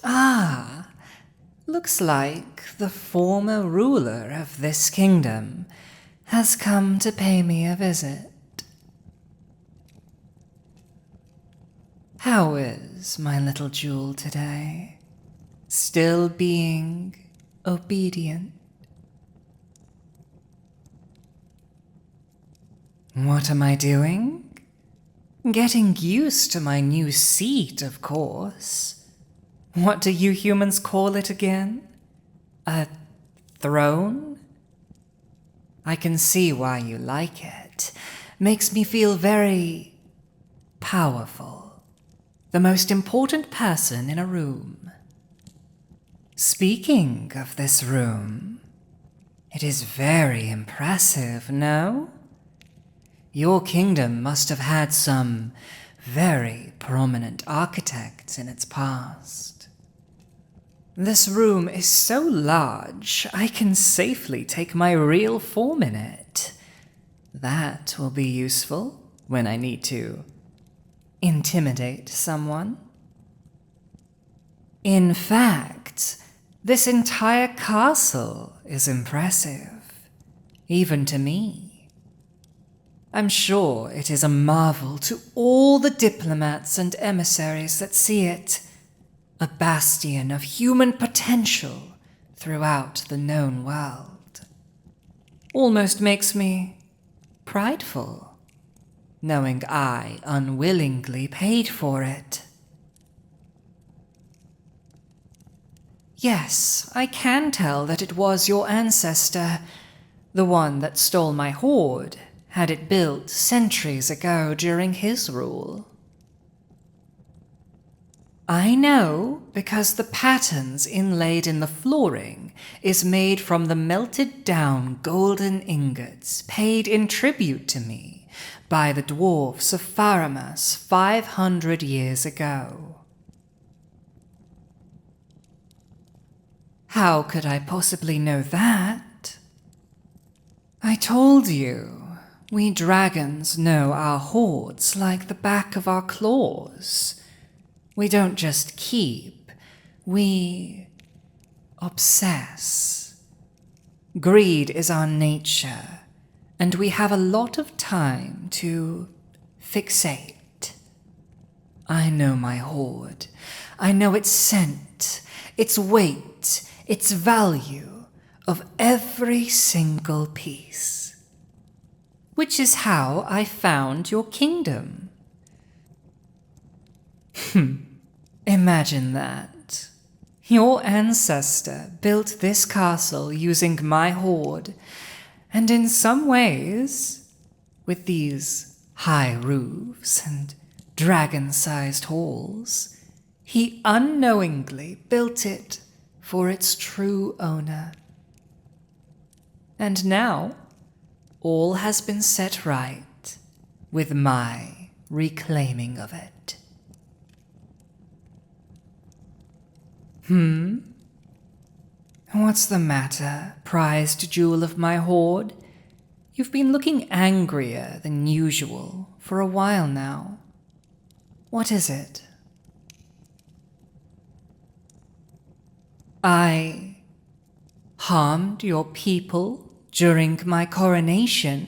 Ah, looks like the former ruler of this kingdom has come to pay me a visit. How is my little jewel today? Still being obedient? What am I doing? Getting used to my new seat, of course. What do you humans call it again? A throne? I can see why you like it. Makes me feel very powerful. The most important person in a room. Speaking of this room, it is very impressive, no? Your kingdom must have had some very prominent architects in its past. This room is so large, I can safely take my real form in it. That will be useful when I need to intimidate someone. In fact, this entire castle is impressive, even to me. I'm sure it is a marvel to all the diplomats and emissaries that see it, a bastion of human potential throughout the known world. Almost makes me prideful, knowing I unwillingly paid for it. Yes, I can tell that it was your ancestor, the one that stole my hoard, had it built centuries ago during his rule. I know because the patterns inlaid in the flooring is made from the melted down golden ingots paid in tribute to me by the dwarfs of Faramas 500 years ago. How could I possibly know that? I told you. We dragons know our hoards like the back of our claws. We don't just keep, we obsess. Greed is our nature, and we have a lot of time to fixate. I know my hoard. I know its scent, its weight, its value of every single piece. Which is how I found your kingdom. Imagine that. Your ancestor built this castle using my hoard, and in some ways, with these high roofs and dragon-sized halls, he unknowingly built it for its true owner. And now, all has been set right with my reclaiming of it. What's the matter, prized jewel of my hoard? You've been looking angrier than usual for a while now. What is it? I harmed your people during my coronation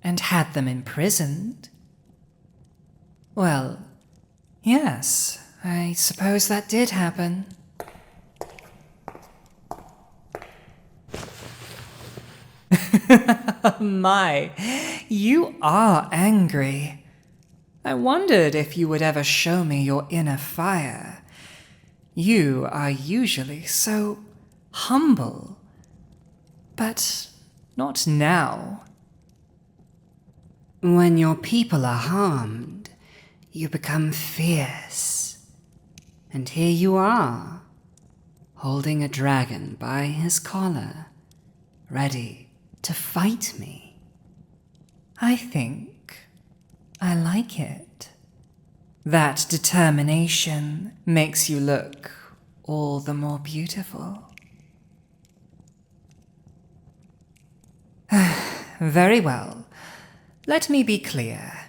and had them imprisoned? Well, yes, I suppose that did happen. My, you are angry. I wondered if you would ever show me your inner fire. You are usually so humble. But not now. When your people are harmed, you become fierce. And here you are, holding a dragon by his collar, ready to fight me. I think I like it. That determination makes you look all the more beautiful. Very well. Let me be clear.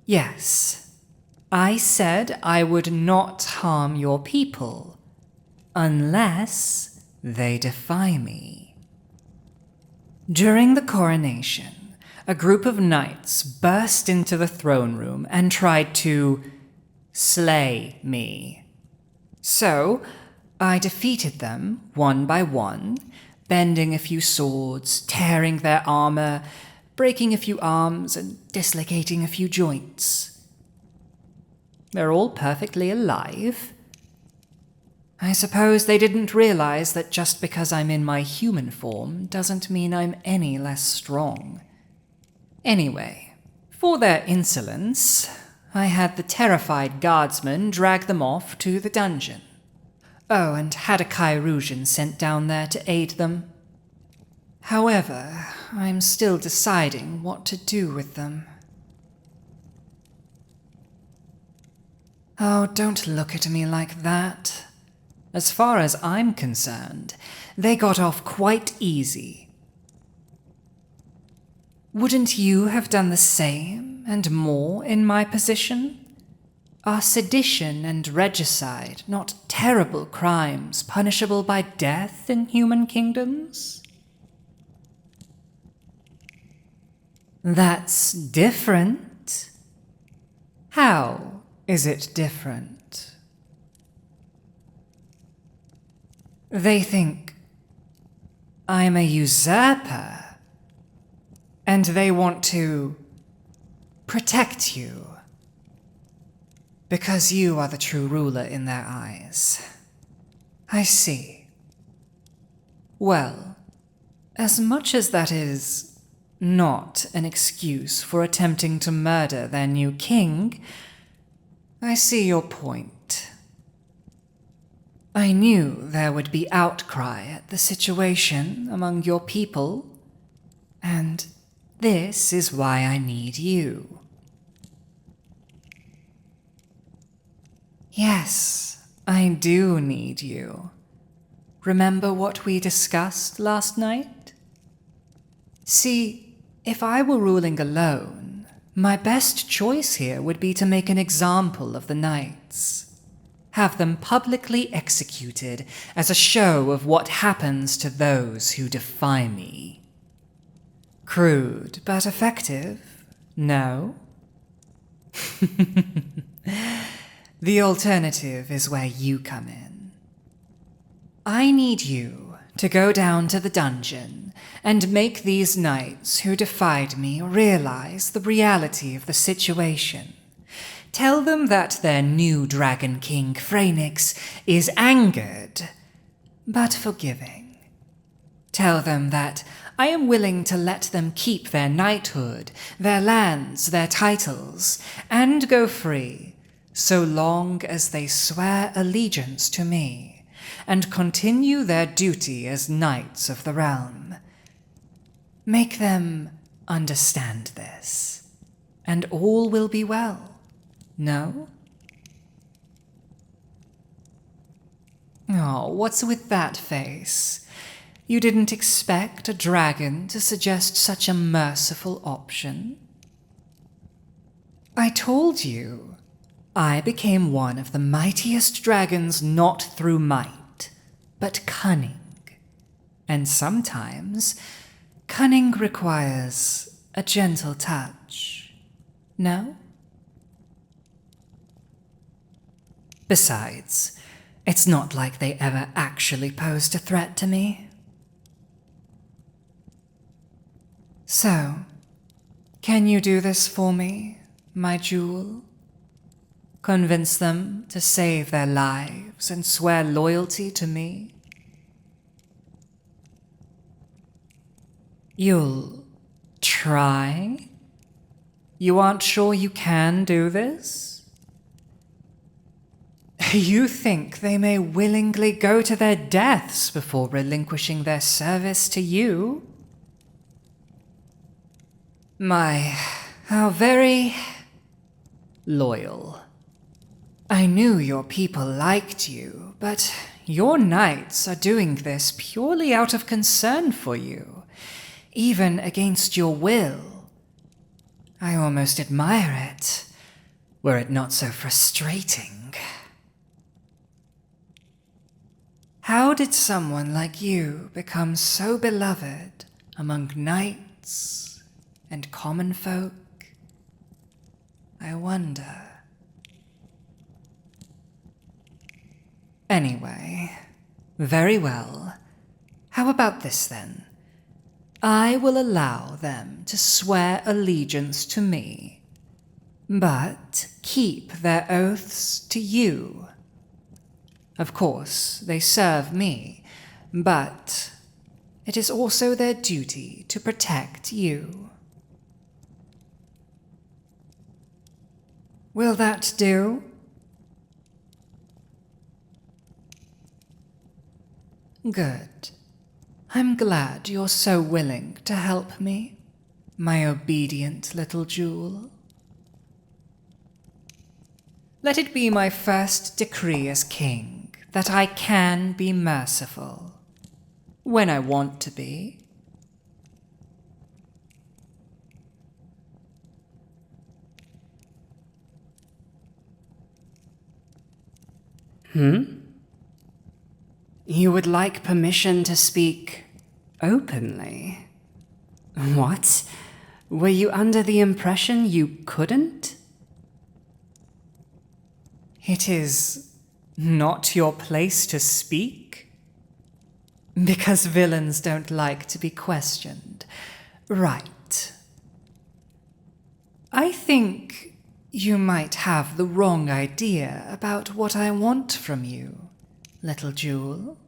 Yes, I said I would not harm your people, unless they defy me. During the coronation, a group of knights burst into the throne room and tried to slay me. So, I defeated them one by one, bending a few swords, tearing their armor, breaking a few arms, and dislocating a few joints. They're all perfectly alive. I suppose they didn't realize that just because I'm in my human form doesn't mean I'm any less strong. Anyway, for their insolence, I had the terrified guardsmen drag them off to the dungeon. Oh, and had a Chirurgeon sent down there to aid them. However, I'm still deciding what to do with them. Oh, don't look at me like that. As far as I'm concerned, they got off quite easy. Wouldn't you have done the same and more in my position? Are sedition and regicide not terrible crimes punishable by death in human kingdoms? That's different. How is it different? They think I'm a usurper, and they want to protect you, because you are the true ruler in their eyes. I see. Well, as much as that is not an excuse for attempting to murder their new king, I see your point. I knew there would be outcry at the situation among your people, and this is why I need you. Yes, I do need you. Remember what we discussed last night? See, if I were ruling alone, my best choice here would be to make an example of the knights. Have them publicly executed as a show of what happens to those who defy me. Crude but effective, no? The alternative is where you come in. I need you to go down to the dungeon and make these knights who defied me realize the reality of the situation. Tell them that their new Dragon King, Phoenix, is angered, but forgiving. Tell them that I am willing to let them keep their knighthood, their lands, their titles, and go free, so long as they swear allegiance to me, and continue their duty as knights of the realm. Make them understand this, and all will be well. No? Oh, what's with that face? You didn't expect a dragon to suggest such a merciful option? I told you, I became one of the mightiest dragons not through might, but cunning. And sometimes, cunning requires a gentle touch. No? Besides, it's not like they ever actually posed a threat to me. So, can you do this for me, my jewel? Convince them to save their lives and swear loyalty to me? You'll try? You aren't sure you can do this? You think they may willingly go to their deaths before relinquishing their service to you? How very loyal. I knew your people liked you, but your knights are doing this purely out of concern for you, even against your will. I almost admire it. were it not so frustrating. How did someone like you become so beloved among knights and common folk? I wonder. Anyway, very well. How about this then? I will allow them to swear allegiance to me, but keep their oaths to you. Of course, they serve me, but it is also their duty to protect you. Will that do? Good. I'm glad you're so willing to help me, my obedient little jewel. Let it be my first decree as king that I can be merciful when I want to be. You would like permission to speak openly? What? Were you under the impression you couldn't? It is not your place to speak? Because villains don't like to be questioned. Right. I think you might have the wrong idea about what I want from you, little jewel.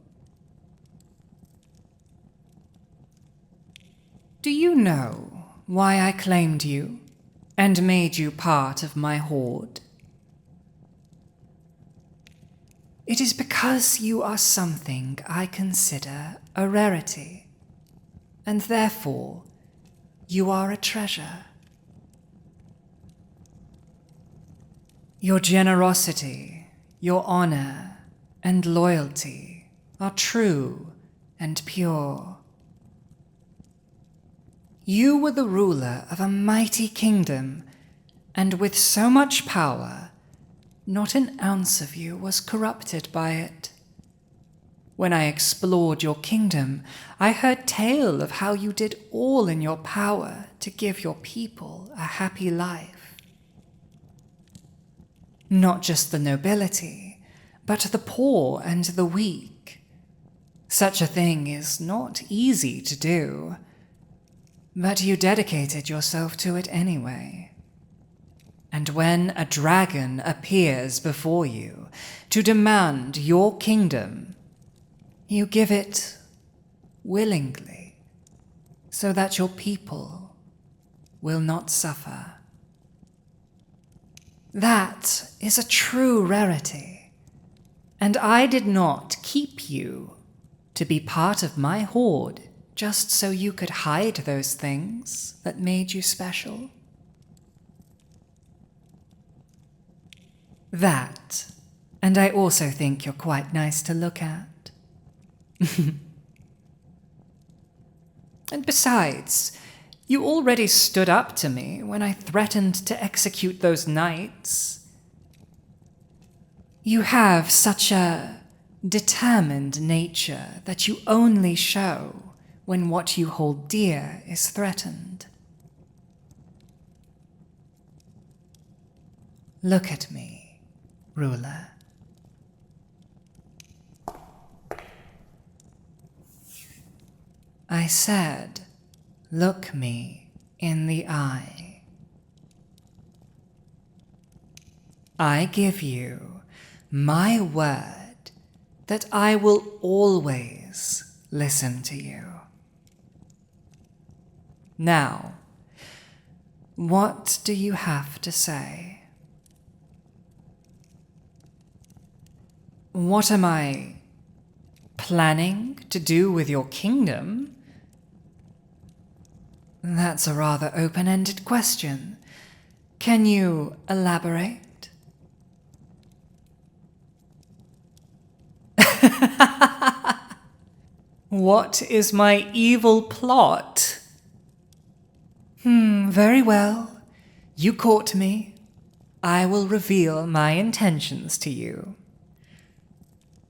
Do you know why I claimed you and made you part of my horde? It is because you are something I consider a rarity, and therefore you are a treasure. Your generosity, your honor, and loyalty are true and pure. You were the ruler of a mighty kingdom, and with so much power, not an ounce of you was corrupted by it. When I explored your kingdom, I heard tale of how you did all in your power to give your people a happy life. Not just the nobility, but the poor and the weak. Such a thing is not easy to do, but you dedicated yourself to it anyway. And when a dragon appears before you to demand your kingdom, you give it willingly, so that your people will not suffer. That is a true rarity, and I did not keep you to be part of my horde just so you could hide those things that made you special. That, and I also think you're quite nice to look at. And besides, you already stood up to me when I threatened to execute those knights. You have such a determined nature that you only show when what you hold dear is threatened. Look at me, ruler. I said, look me in the eye. I give you my word that I will always listen to you. Now, what do you have to say? What am I planning to do with your kingdom? That's a rather open-ended question. Can you elaborate? What is my evil plot? Very well. You caught me. I will reveal my intentions to you.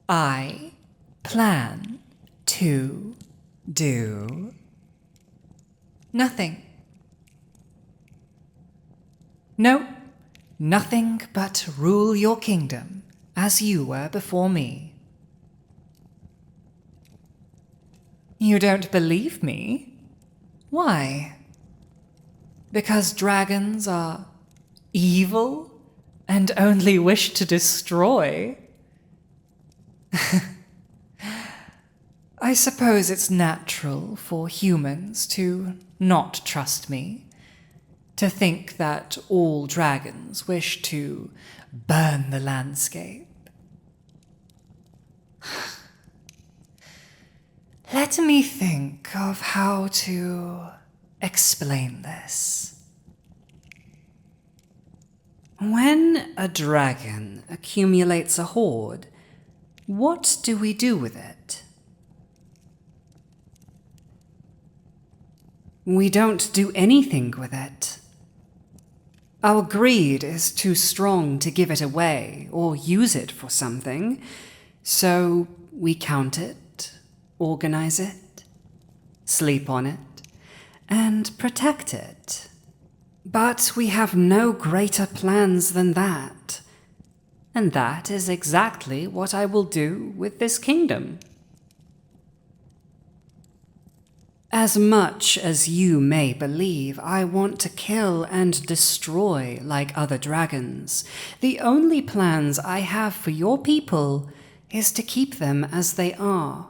I plan to do nothing. No, nothing but rule your kingdom as you were before me. You don't believe me? Why? Because dragons are evil and only wish to destroy? I suppose it's natural for humans to not trust me, to think that all dragons wish to burn the landscape. Let me think of how to explain this. When a dragon accumulates a horde, what do we do with it? We don't do anything with it. Our greed is too strong to give it away or use it for something, so we count it, organize it, sleep on it, and protect it. But we have no greater plans than that. And that is exactly what I will do with this kingdom. As much as you may believe I want to kill and destroy like other dragons, the only plans I have for your people is to keep them as they are.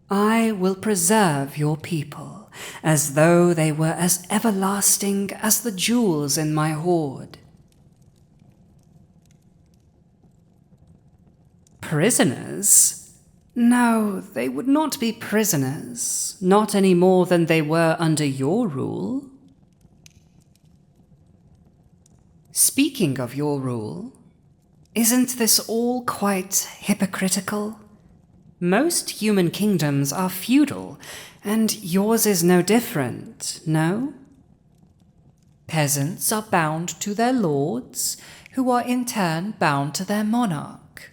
I will preserve your people as though they were as everlasting as the jewels in my hoard. Prisoners? No, they would not be prisoners, not any more than they were under your rule. Speaking of your rule, isn't this all quite hypocritical? Most human kingdoms are feudal, and yours is no different, no? Peasants are bound to their lords, who are in turn bound to their monarch.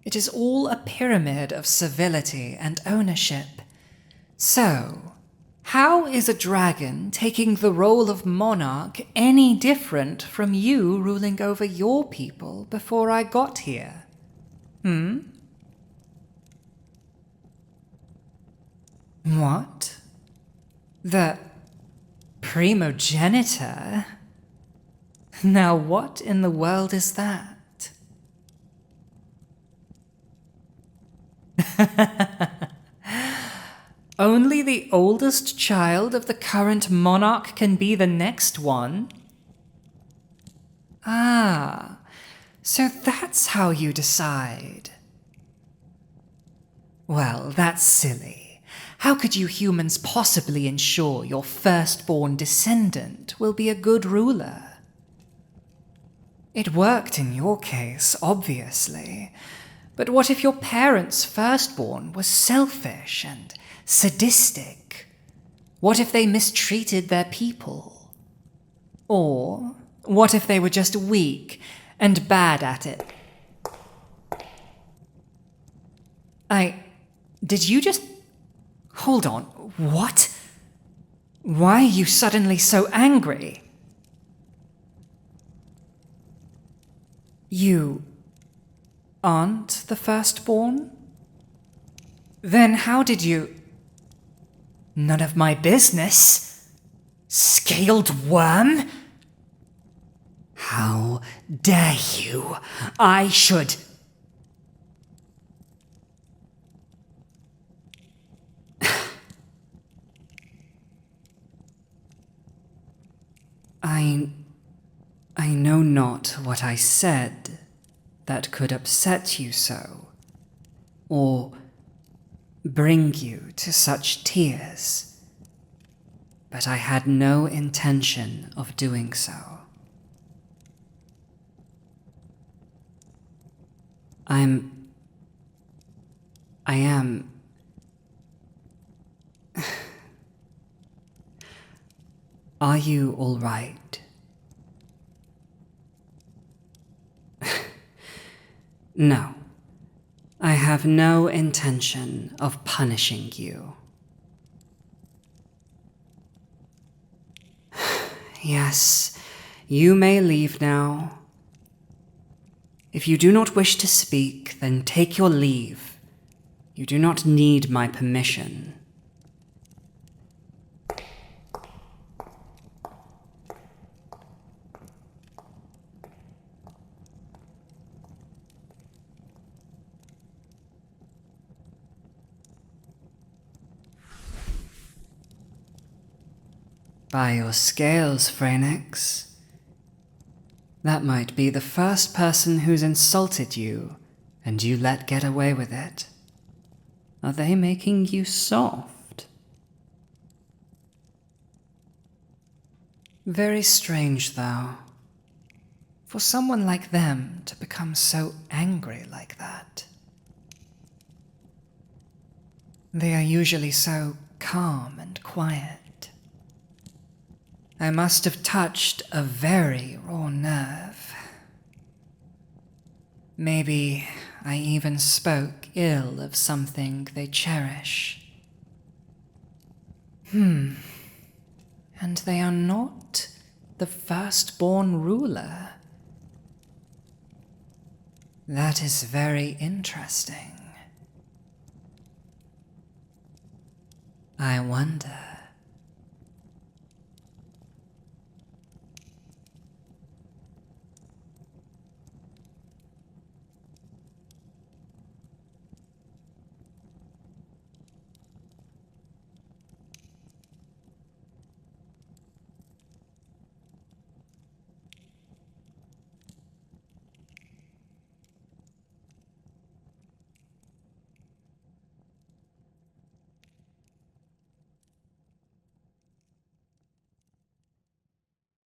It is all a pyramid of civility and ownership. So, how is a dragon taking the role of monarch any different from you ruling over your people before I got here? What? The primogenitor? Now what in the world is that? Only the oldest child of the current monarch can be the next one? Ah, so that's how you decide. Well, that's silly. How could you humans possibly ensure your firstborn descendant will be a good ruler? It worked in your case, obviously. But what if your parents' firstborn was selfish and sadistic? What if they mistreated their people? Or what if they were just weak and bad at it? Did you just... Hold on, what? Why are you suddenly so angry? You aren't the firstborn? Then how did you... None of my business. Scaled worm? How dare you? I should... I know not what I said that could upset you so, or bring you to such tears, but I had no intention of doing so. I am... Are you all right? No, I have no intention of punishing you. Yes, you may leave now. If you do not wish to speak, then take your leave. You do not need my permission. By your scales, Phoenix. That might be the first person who's insulted you, and you let get away with it. Are they making you soft? Very strange, though. For someone like them to become so angry like that. They are usually so calm and quiet. I must have touched a very raw nerve. Maybe I even spoke ill of something they cherish. And they are not the firstborn ruler. That is very interesting. I wonder